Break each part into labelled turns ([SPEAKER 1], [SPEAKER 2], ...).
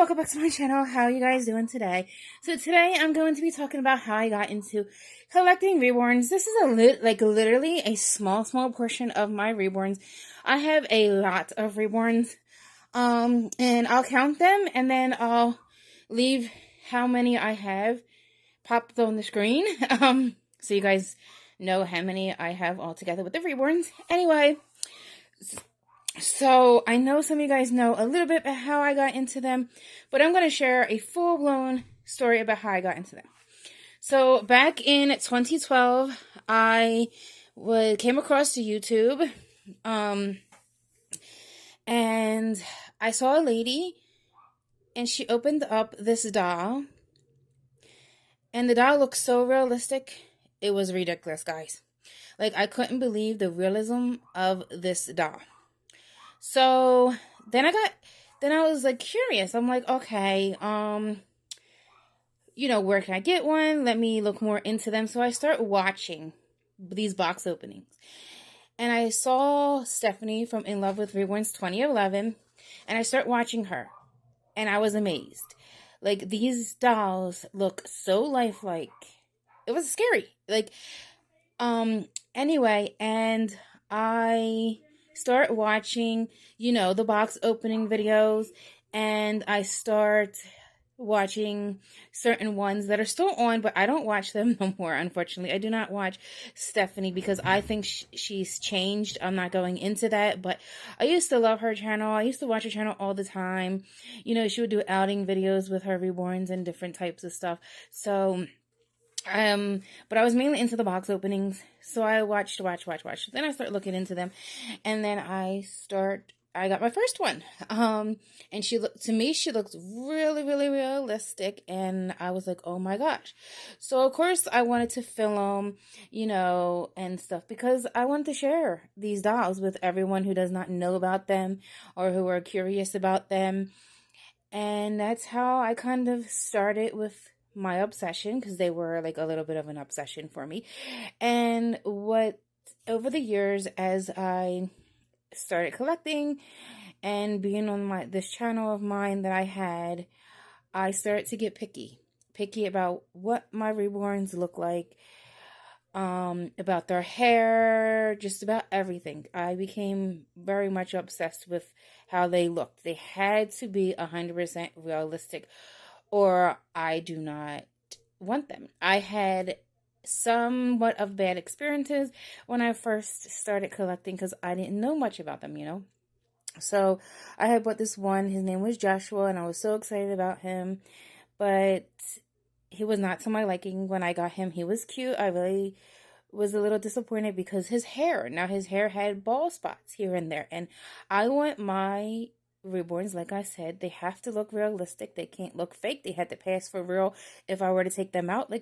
[SPEAKER 1] welcome back to my channel. How are you guys doing today? So today I'm going to be talking about how I got into collecting Reborns. This is literally a small portion of my Reborns. I have a lot of Reborns, and I'll count them and then I'll leave how many I have popped on the screen, so you guys know how many I have all together with the Reborns. Anyway, so I know some of you guys know a little bit about how I got into them, but I'm going to share a full-blown story about how I got into them. So back in 2012, I came across the YouTube, and I saw a lady, and she opened up this doll, and the doll looked so realistic. It was ridiculous, guys. Like, I couldn't believe the realism of this doll. So then I was like curious. I'm like, okay, where can I get one? Let me look more into them. So I start watching these box openings. And I saw Stephanie from In Love with Reborns 2011. And I start watching her. And I was amazed. Like, these dolls look so lifelike. It was scary. Anyway, and I start watching, the box opening videos, and I start watching certain ones that are still on, but I don't watch them no more, unfortunately. I do not watch Stephanie because I think she's changed. I'm not going into that, but I used to love her channel. I used to watch her channel all the time. She would do outing videos with her Reborns and different types of stuff. So but I was mainly into the box openings, so I watched. Then I start looking into them, and then I got my first one. And she looked really, really realistic, and I was like, oh my gosh. So of course I wanted to film, and stuff, because I wanted to share these dolls with everyone who does not know about them or who are curious about them. And that's how I kind of started with my obsession, because they were like a little bit of an obsession for me. And over the years, as I started collecting and being on this channel of mine that I had, I started to get picky about what my Reborns look like, about their hair, just about everything. I became very much obsessed with how they looked. They had to be 100% realistic, or I do not want them. I had somewhat of bad experiences when I first started collecting, because I didn't know much about them, So I had bought this one. His name was Joshua, and I was so excited about him, but he was not to my liking when I got him. He was cute. I really was a little disappointed because his hair had bald spots here and there, and I want my Reborns, like I said, they have to look realistic. They can't look fake. They had to pass for real if I were to take them out.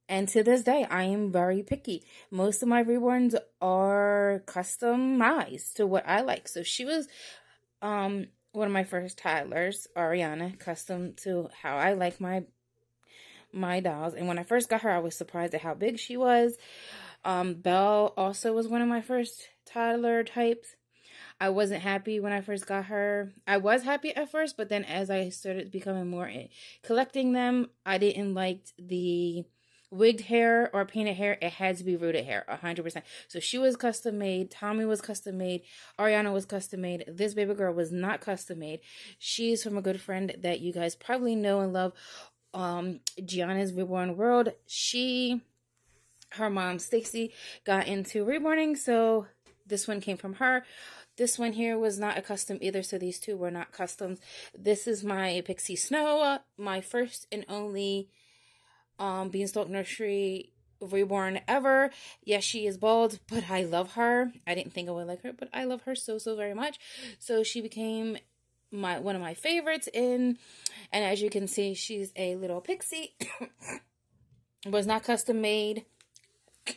[SPEAKER 1] And to this day, I am very picky. Most of my Reborns are customized to what I like. So she was one of my first toddlers, Ariana, custom to how I like my dolls. And when I first got her, I was surprised at how big she was. Belle also was one of my first toddler types. I wasn't happy when I first got her. I was happy at first, but then as I started becoming more collecting them, I didn't like the wigged hair or painted hair. It had to be rooted hair, 100%. So she was custom made. Tommy was custom made. Ariana was custom made. This baby girl was not custom made. She's from a good friend that you guys probably know and love, Gianna's Reborn World. Her mom, Stacy, got into reborning, so this one came from her. This one here was not a custom either, so these two were not customs. This is my Pixie Snow, my first and only Beanstalk Nursery Reborn ever. Yes, she is bald, but I love her. I didn't think I would like her, but I love her so very much. So she became one of my favorites and as you can see, she's a little pixie. Was not custom made.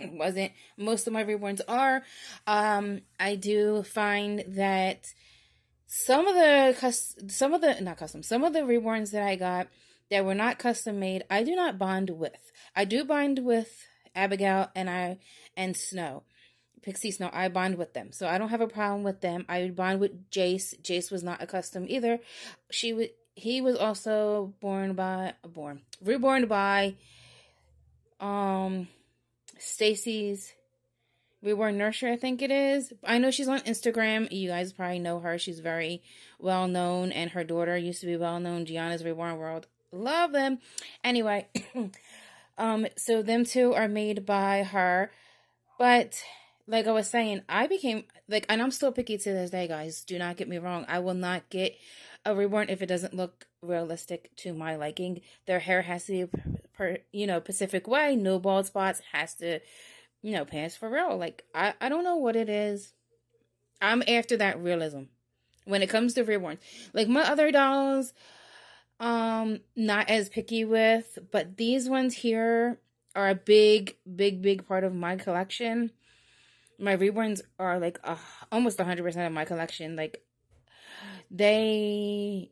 [SPEAKER 1] Wasn't. Most of my Reborns are. I do find that some of the Reborns that I got that were not custom made, I do not bond with. I do bond with Abigail and Snow, Pixie Snow, I bond with them. So I don't have a problem with them. I would bond with Jace. Jace was not accustomed either. He was also reborn by um Stacy's Reborn Nursery, I think it is. I know she's on Instagram. You guys probably know her. She's very well known, and her daughter used to be well known. Gianna's Reborn World. Love them. Anyway, so them two are made by her. But like I was saying, I became like, and I'm still picky to this day, guys. Do not get me wrong. I will not get a reborn if it doesn't look realistic to my liking. Their hair has to be Pacific way, no bald spots, has to, pass for real. Like I don't know what it is. I'm after that realism when it comes to reborns. Like my other dolls, not as picky with, but these ones here are a big, big, big part of my collection. My reborns are like almost 100% of my collection. Like they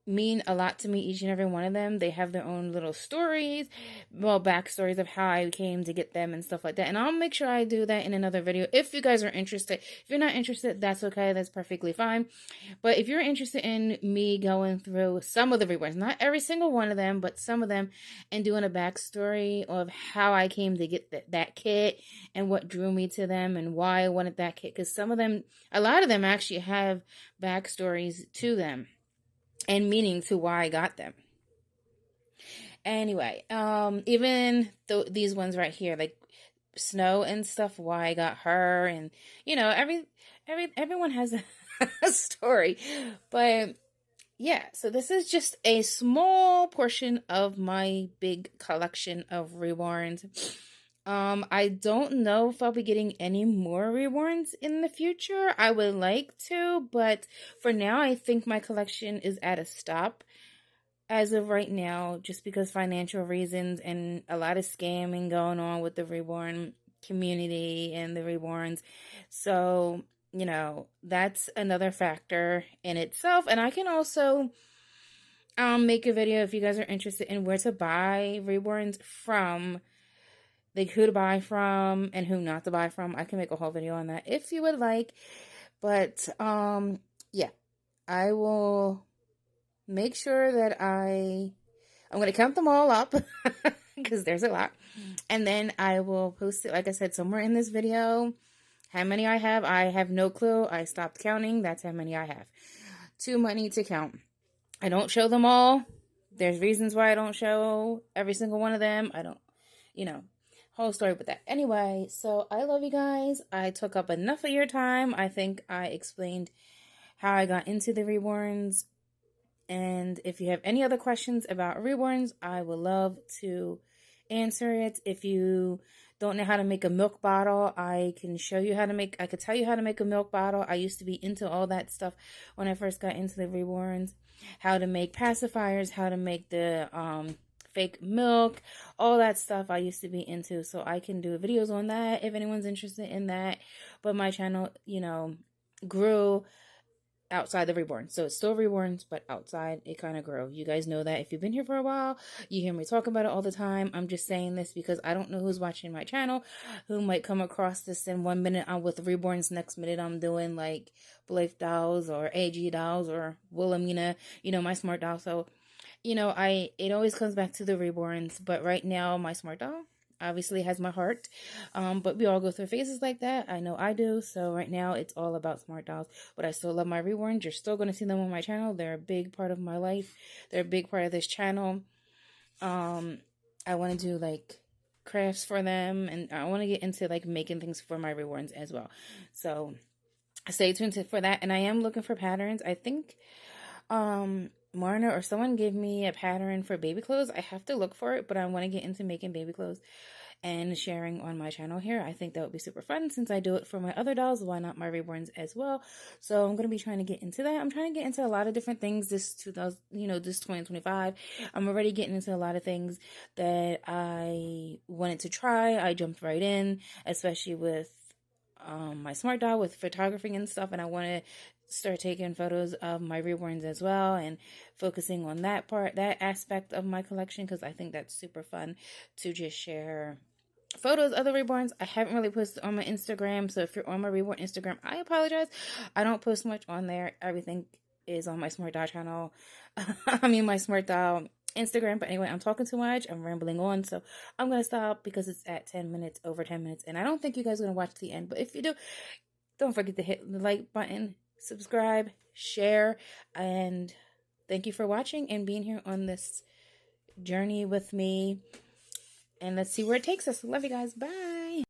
[SPEAKER 1] mean a lot to me, each and every one of them. They have their own little stories, backstories of how I came to get them and stuff like that. And I'll make sure I do that in another video if you guys are interested. If you're not interested, that's okay. That's perfectly fine. But if you're interested in me going through some of the reborns, not every single one of them, but some of them, and doing a backstory of how I came to get that kit and what drew me to them and why I wanted that kit, because a lot of them actually have backstories to them and meaning to why I got them. Anyway, even these ones right here, like Snow and stuff, why I got her, and everyone has a story. But yeah, so this is just a small portion of my big collection of reborns. I don't know if I'll be getting any more reborns in the future. I would like to, but for now, I think my collection is at a stop as of right now, just because financial reasons and a lot of scamming going on with the reborn community and the reborns. So, that's another factor in itself. And I can also make a video if you guys are interested in where to buy reborns from. Like who to buy from and who not to buy from. I can make a whole video on that if you would like. But yeah, I will make sure that I'm going to count them all up because there's a lot. And then I will post it, like I said, somewhere in this video. How many I have no clue. I stopped counting. That's how many I have. Too many to count. I don't show them all. There's reasons why I don't show every single one of them. I don't, whole story with that. Anyway, so I love you guys. I took up enough of your time. I think I explained how I got into the reborns. And if you have any other questions about reborns, I would love to answer it. If you don't know how to make a milk bottle, I can show you how to make, I could tell you how to make a milk bottle. I used to be into all that stuff when I first got into the reborns. How to make pacifiers, how to make the fake milk, all that stuff I used to be into. So I can do videos on that if anyone's interested in that. But my channel, grew outside the reborn. So it's still reborns, but outside it kind of grew. You guys know that if you've been here for a while, you hear me talk about it all the time. I'm just saying this because I don't know who's watching my channel, who might come across this in 1 minute I'm with reborns, next minute I'm doing like Blythe dolls or AG dolls or Wilhelmina, my smart doll. So it always comes back to the reborns, but right now my smart doll obviously has my heart. But we all go through phases like that. I know I do. So right now it's all about smart dolls, but I still love my reborns. You're still going to see them on my channel. They're a big part of my life. They're a big part of this channel. I want to do like crafts for them, and I want to get into like making things for my reborns as well. So stay tuned for that. And I am looking for patterns. I think, Marna or someone gave me a pattern for baby clothes. I have to look for it, but I want to get into making baby clothes and sharing on my channel here. I think that would be super fun since I do it for my other dolls. Why not my reborns as well? So I'm going to be trying to get into that. I'm trying to get into a lot of different things this 2025. I'm already getting into a lot of things that I wanted to try. I jumped right in, especially with my smart doll with photography and stuff, and I want to start taking photos of my reborns as well and focusing on that aspect of my collection, because I think that's super fun to just share photos of the Reborns. I haven't really posted on my Instagram, so if you're on my Reborn Instagram, I apologize. I don't post much on there. Everything is on my Smart Dial channel. I mean, my Smart Dial Instagram. But anyway, I'm talking too much. I'm rambling on, so I'm going to stop because it's at 10 minutes, over 10 minutes, and I don't think you guys are going to watch the end. But if you do, don't forget to hit the like button, subscribe, share, and thank you for watching and being here on this journey with me. And let's see where it takes us. Love you guys. Bye.